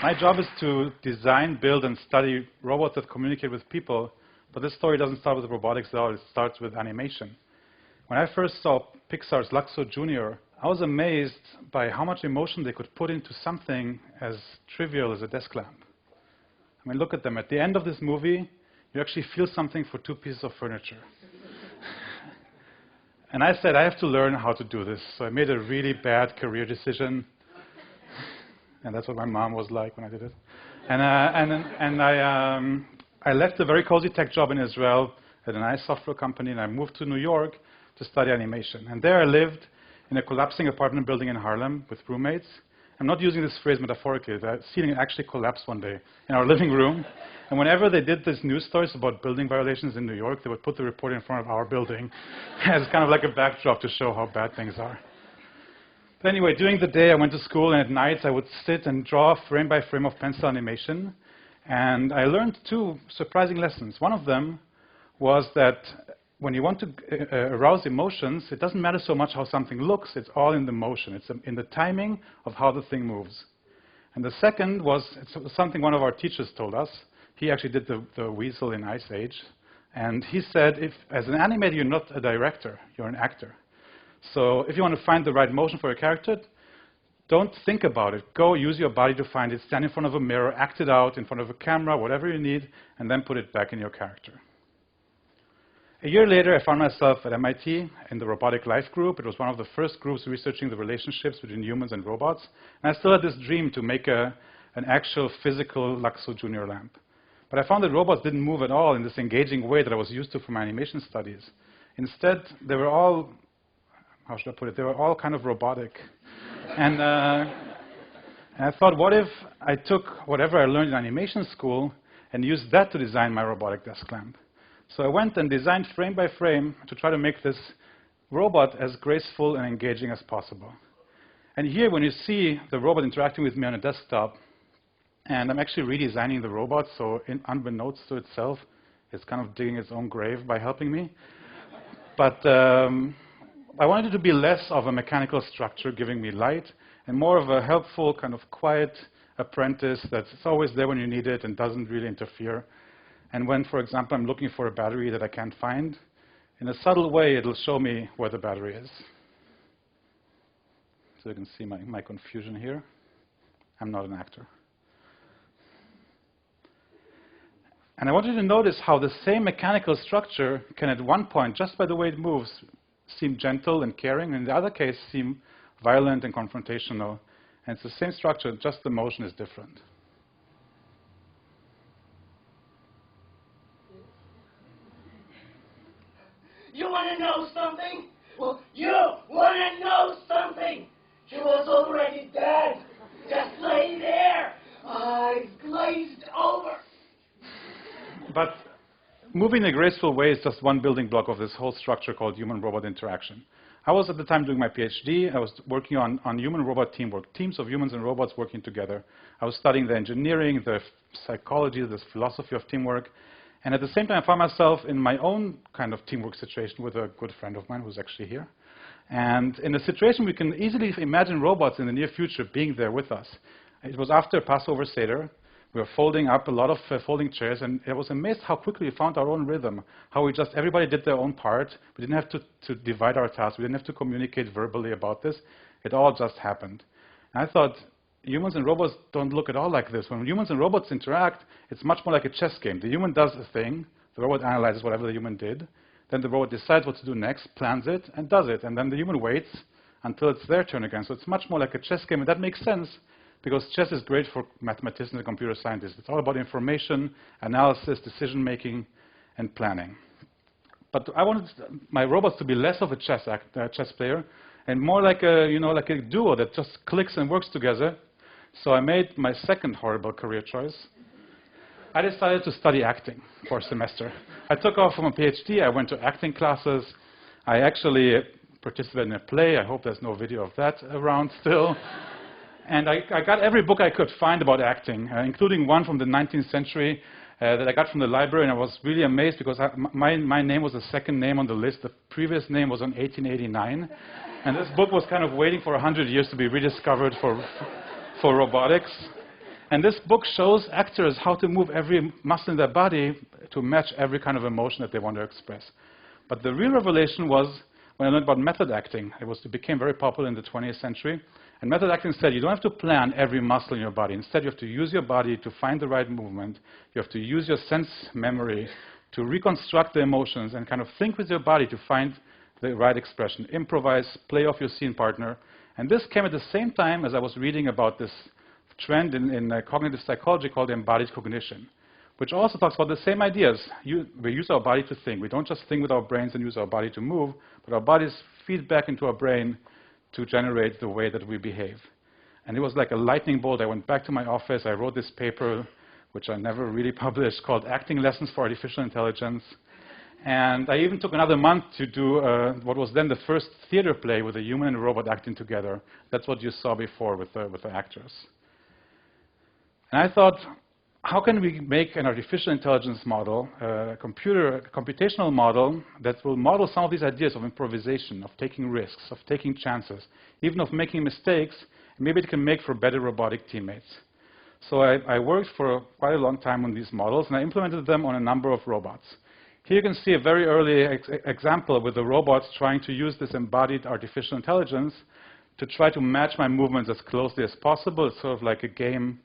My job is to design, build, and study robots that communicate with people, but this story doesn't start with robotics at all, it starts with animation. When I first saw Pixar's Luxo Jr., I was amazed by how much emotion they could put into something as trivial as a desk lamp. I mean, look at them. At the end of this movie, you actually feel something for 2 pieces of furniture. And I said, I have to learn how to do this. So I made a really bad career decision. And that's what my mom was like when I did it. And I left a very cozy tech job in Israel at a nice software company, and I moved to New York to study animation. And there I lived in a collapsing apartment building in Harlem with roommates. I'm not using this phrase metaphorically. The ceiling actually collapsed one day in our living room. And whenever they did these news stories about building violations in New York, they would put the report in front of our building as kind of like a backdrop to show how bad things are. But anyway, during the day I went to school, and at nights I would sit and draw frame by frame of pencil animation. And I learned 2 surprising lessons. One of them was that when you want to arouse emotions, it doesn't matter so much how something looks, it's all in the motion. It's in the timing of how the thing moves. And the second was something one of our teachers told us. He actually did the weasel in Ice Age. And he said, if, as an animator, you're not a director, you're an actor. So if you want to find the right motion for your character, don't think about it. Go use your body to find it. Stand in front of a mirror, act it out in front of a camera, whatever you need, and then put it back in your character. A year later, I found myself at MIT in the Robotic Life group. It was one of the first groups researching the relationships between humans and robots. And I still had this dream to make an actual physical Luxo Jr. lamp. But I found that robots didn't move at all in this engaging way that I was used to from my animation studies. Instead, they were all, how should I put it, they were all kind of robotic. And I thought, what if I took whatever I learned in animation school and used that to design my robotic desk lamp? So I went and designed frame by frame to try to make this robot as graceful and engaging as possible. And here, when you see the robot interacting with me on a desktop, and I'm actually redesigning the robot, so unbeknownst to itself, it's kind of digging its own grave by helping me. But I wanted it to be less of a mechanical structure giving me light, and more of a helpful, kind of quiet apprentice that's always there when you need it and doesn't really interfere. And when, for example, I'm looking for a battery that I can't find, in a subtle way, it'll show me where the battery is. So you can see my confusion here. I'm not an actor. And I want you to notice how the same mechanical structure can, at one point, just by the way it moves, seem gentle and caring, and in the other case, seem violent and confrontational. And it's the same structure, just the motion is different. You want to know something? Well, you want to know something? She was already dead. Just lay there, eyes glazed over. But moving in a graceful way is just one building block of this whole structure called human-robot interaction. I was at the time doing my PhD. I was working on human-robot teamwork, teams of humans and robots working together. I was studying the engineering, the psychology, the philosophy of teamwork. And at the same time, I found myself in my own kind of teamwork situation with a good friend of mine who's actually here. And in a situation we can easily imagine robots in the near future being there with us. It was after Passover Seder. We were folding up a lot of folding chairs, and I was amazed how quickly we found our own rhythm, how everybody did their own part. We didn't have to divide our tasks. We didn't have to communicate verbally about this. It all just happened. And I thought, humans and robots don't look at all like this. When humans and robots interact, it's much more like a chess game. The human does a thing, the robot analyzes whatever the human did, then the robot decides what to do next, plans it, and does it. And then the human waits until it's their turn again. So it's much more like a chess game, and that makes sense because chess is great for mathematicians and computer scientists. It's all about information, analysis, decision-making, and planning. But I wanted my robots to be less of a chess player and more like a duo that just clicks and works together. So I made my second horrible career choice. I decided to study acting for a semester. I took off from a PhD. I went to acting classes. I actually participated in a play. I hope there's no video of that around still. And I got every book I could find about acting, including one from the 19th century that I got from the library. And I was really amazed because my name was the second name on the list. The previous name was on 1889. And this book was kind of waiting for 100 years to be rediscovered for robotics. And this book shows actors how to move every muscle in their body to match every kind of emotion that they want to express. But the real revelation was when I learned about method acting. It became very popular in the 20th century. And method acting said you don't have to plan every muscle in your body. Instead, you have to use your body to find the right movement. You have to use your sense memory to reconstruct the emotions and kind of think with your body to find the right expression. Improvise, play off your scene partner. And this came at the same time as I was reading about this trend in cognitive psychology called embodied cognition, which also talks about the same ideas. We use our body to think. We don't just think with our brains and use our body to move, but our bodies feed back into our brain to generate the way that we behave. And it was like a lightning bolt. I went back to my office. I wrote this paper, which I never really published, called Acting Lessons for Artificial Intelligence. And I even took another month to do what was then the first theater play with a human and a robot acting together. That's what you saw before with the actors. And I thought, how can we make an artificial intelligence model, a computational model that will model some of these ideas of improvisation, of taking risks, of taking chances, even of making mistakes, and maybe it can make for better robotic teammates. So I worked for quite a long time on these models, and I implemented them on a number of robots. Here you can see a very early example with the robots trying to use this embodied artificial intelligence to try to match my movements as closely as possible. It's sort of like a game.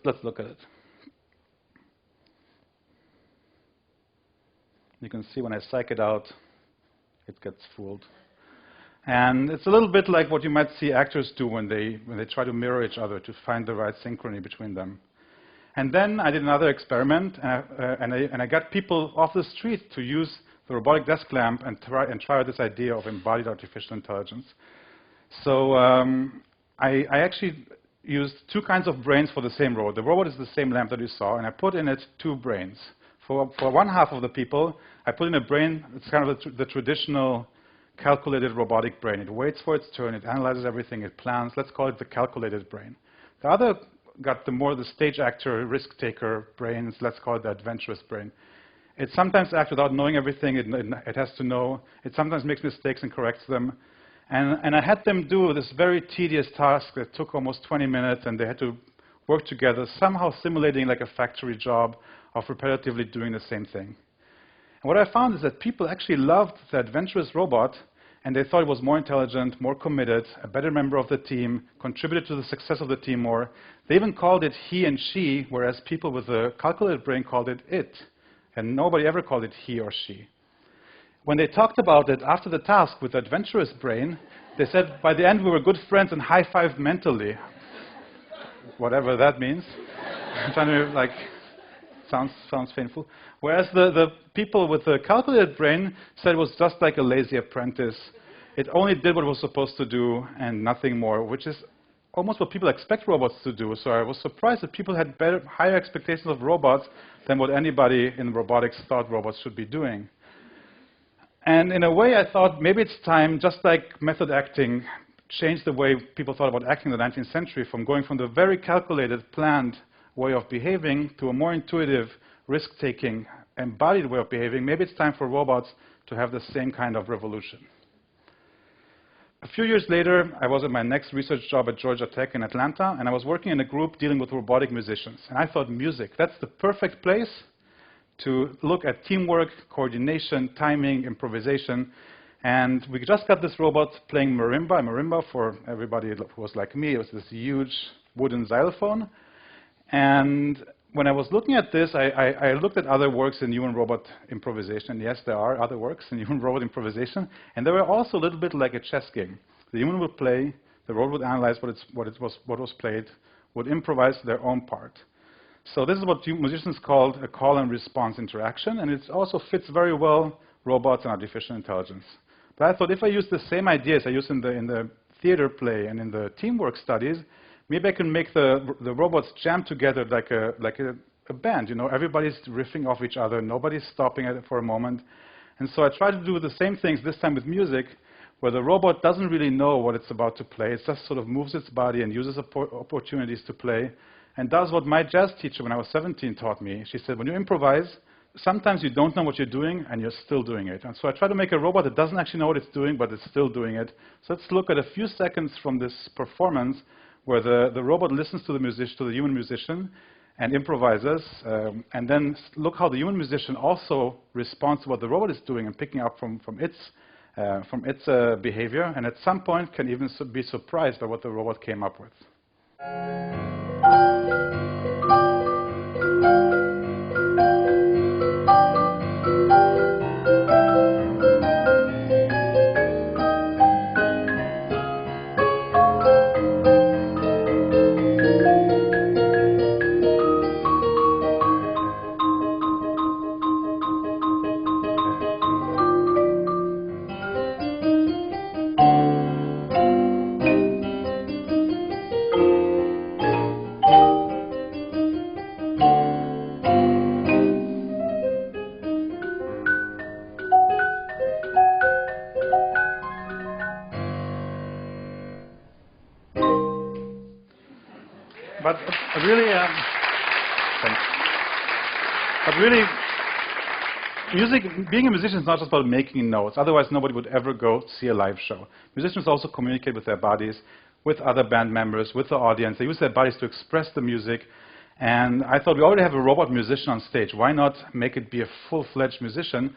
Let's look at it. You can see when I psych it out, it gets fooled. And it's a little bit like what you might see actors do when they try to mirror each other to find the right synchrony between them. And then I did another experiment, and I got people off the street to use the robotic desk lamp and try this idea of embodied artificial intelligence. So I actually used two kinds of brains for the same robot. The robot is the same lamp that you saw, and I put in it two brains. For one half of the people, I put in a brain, it's kind of the traditional calculated robotic brain. It waits for its turn, it analyzes everything, it plans. Let's call it the calculated brain. The other got the stage actor, risk taker brains. Let's call it the adventurous brain. It sometimes acts without knowing everything. It has to know. It sometimes makes mistakes and corrects them. And I had them do this very tedious task that took almost 20 minutes, and they had to work together, somehow simulating like a factory job of repetitively doing the same thing. And what I found is that people actually loved the adventurous robot, and they thought it was more intelligent, more committed, a better member of the team, contributed to the success of the team more. They even called it he and she, whereas people with a calculated brain called it it. And nobody ever called it he or she. When they talked about it after the task with the adventurous brain, they said by the end we were good friends and high-fived mentally. Whatever that means. I'm trying to, sounds painful. Whereas the people with the calculated brain said it was just like a lazy apprentice. It only did what it was supposed to do and nothing more, which is almost what people expect robots to do. So I was surprised that people had higher expectations of robots than what anybody in robotics thought robots should be doing. And in a way, I thought maybe it's time, just like method acting changed the way people thought about acting in the 19th century, from going from the very calculated, planned way of behaving to a more intuitive, risk-taking, embodied way of behaving. Maybe it's time for robots to have the same kind of revolution. A few years later, I was at my next research job at Georgia Tech in Atlanta, and I was working in a group dealing with robotic musicians. And I thought music, that's the perfect place to look at teamwork, coordination, timing, improvisation. And we just got this robot playing marimba. Marimba, for everybody who was like me, it was this huge wooden xylophone. And when I was looking at this, I looked at other works in human-robot improvisation. Yes, there are other works in human-robot improvisation. And they were also a little bit like a chess game. The human would play, the robot would analyze what was played, would improvise their own part. So this is what musicians called a call and response interaction. And it also fits very well robots and artificial intelligence. But I thought if I use the same ideas I used in the theater play and in the teamwork studies, maybe I can make the robots jam together like a band. You know, everybody's riffing off each other. Nobody's stopping it for a moment. And so I tried to do the same things, this time with music, where the robot doesn't really know what it's about to play. It just sort of moves its body and uses opportunities to play, and does what my jazz teacher when I was 17 taught me. She said, when you improvise, sometimes you don't know what you're doing, and you're still doing it. And so I tried to make a robot that doesn't actually know what it's doing, but it's still doing it. So let's look at a few seconds from this performance where the robot listens to the human musician, and improvises, and then look how the human musician also responds to what the robot is doing and picking up from its behavior, and at some point can even be surprised by what the robot came up with. But really, thanks. But really, being a musician is not just about making notes. Otherwise, nobody would ever go see a live show. Musicians also communicate with their bodies, with other band members, with the audience. They use their bodies to express the music. And I thought, we already have a robot musician on stage. Why not make it be a full-fledged musician?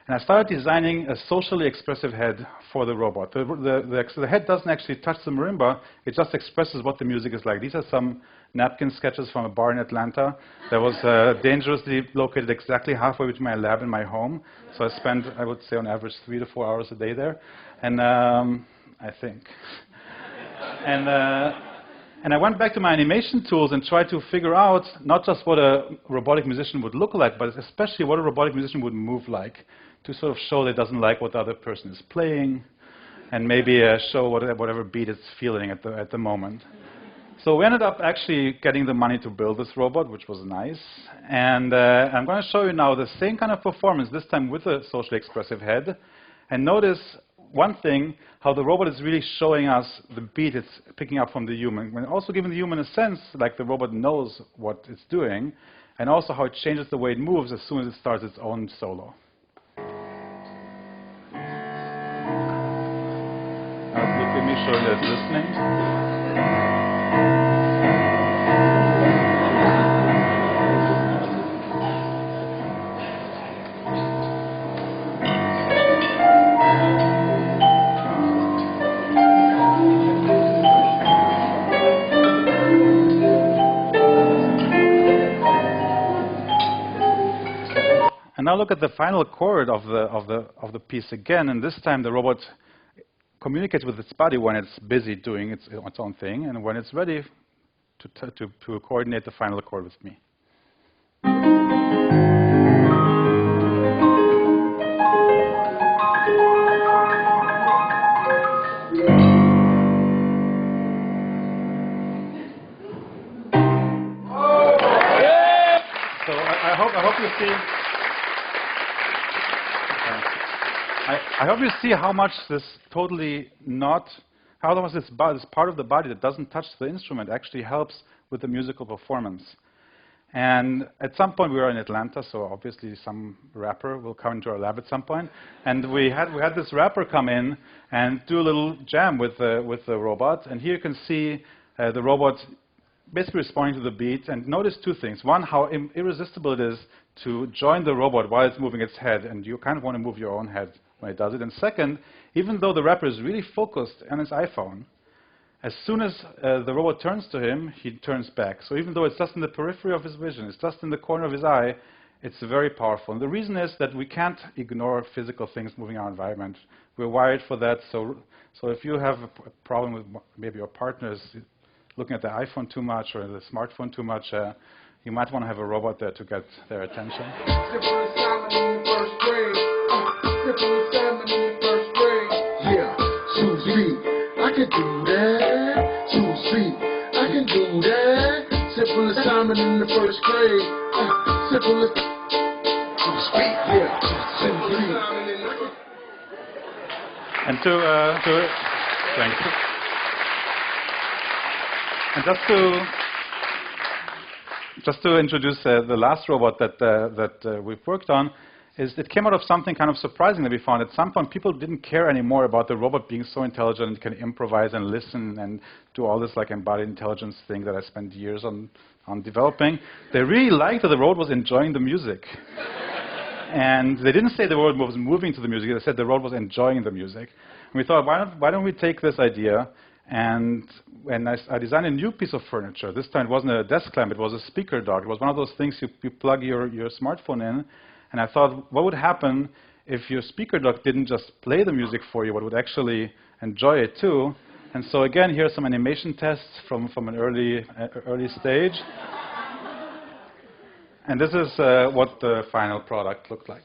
And I started designing a socially expressive head for the robot. The head doesn't actually touch the marimba. It just expresses what the music is like. These are some napkin sketches from a bar in Atlanta that was dangerously located exactly halfway between my lab and my home. So I spent, I would say, on average 3 to 4 hours a day there. And I think. And I went back to my animation tools and tried to figure out not just what a robotic musician would look like, but especially what a robotic musician would move like, to sort of show that it doesn't like what the other person is playing, and maybe show whatever beat it's feeling at the moment. So we ended up actually getting the money to build this robot, which was nice. And I'm going to show you now the same kind of performance, this time with a socially expressive head. And notice one thing, how the robot is really showing us the beat it's picking up from the human, and also giving the human a sense like the robot knows what it's doing, and also how it changes the way it moves as soon as it starts its own solo. Let me show you that it's listening. And now look at the final chord of the piece again, and this time the robot communicates with its body when it's busy doing its own thing, and when it's ready to coordinate the final chord with me. So I hope you see. I hope you see how much this how much this part of the body that doesn't touch the instrument actually helps with the musical performance. And at some point we were in Atlanta, so obviously some rapper will come into our lab at some point. And we had this rapper come in and do a little jam with the robot. And here you can see the robot basically responding to the beat. And notice two things. One, how irresistible it is to join the robot while it's moving its head, and you kind of want to move your own head when it does it. And second, even though the rapper is really focused on his iPhone, as soon as the robot turns to him, he turns back. So even though it's just in the periphery of his vision, it's just in the corner of his eye, it's very powerful. And the reason is that we can't ignore physical things moving in our environment. We're wired for that. So if you have a problem with maybe your partner is looking at the iPhone too much or the smartphone too much, you might want to have a robot there to get their attention. Yeah, Susie, I can do that. Susie, I can do that. Simple assignment in the first grade. Simple as Susie, yeah, Susie. And thank you. And just to introduce the last robot that we've worked on, is it came out of something kind of surprising that we found. At some point, people didn't care anymore about the robot being so intelligent and can improvise and listen and do all this like embodied intelligence thing that I spent years on developing. They really liked that the robot was enjoying the music. And they didn't say the robot was moving to the music. They said the robot was enjoying the music. And we thought, why don't we take this idea and I designed a new piece of furniture. This time it wasn't a desk lamp, it was a speaker dock. It was one of those things you plug your smartphone in. And I thought, what would happen if your speaker dock didn't just play the music for you, but would actually enjoy it too? And so again, here are some animation tests from an early stage. And this is what the final product looked like.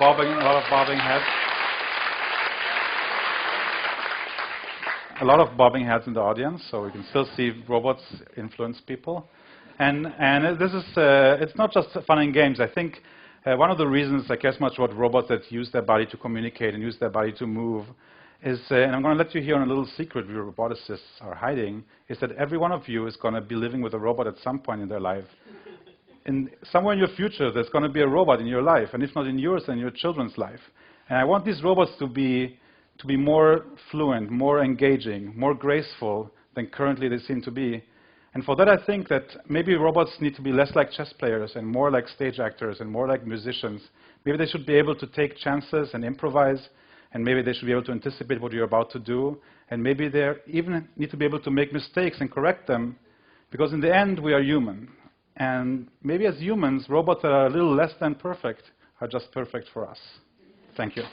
A lot of bobbing heads. A lot of bobbing heads in the audience, so we can still see robots influence people. And this is, it's not just fun and games. I think one of the reasons I care so much about robots that use their body to communicate and use their body to move is, and I'm going to let you hear on a little secret we roboticists are hiding, is that every one of you is going to be living with a robot at some point in their life. Somewhere in your future, there's going to be a robot in your life, and if not in yours, then in your children's life. And I want these robots to be more fluent, more engaging, more graceful than currently they seem to be. And for that, I think that maybe robots need to be less like chess players and more like stage actors and more like musicians. Maybe they should be able to take chances and improvise, and maybe they should be able to anticipate what you're about to do, and maybe they even need to be able to make mistakes and correct them, because in the end, we are human. And maybe as humans, robots that are a little less than perfect are just perfect for us. Thank you.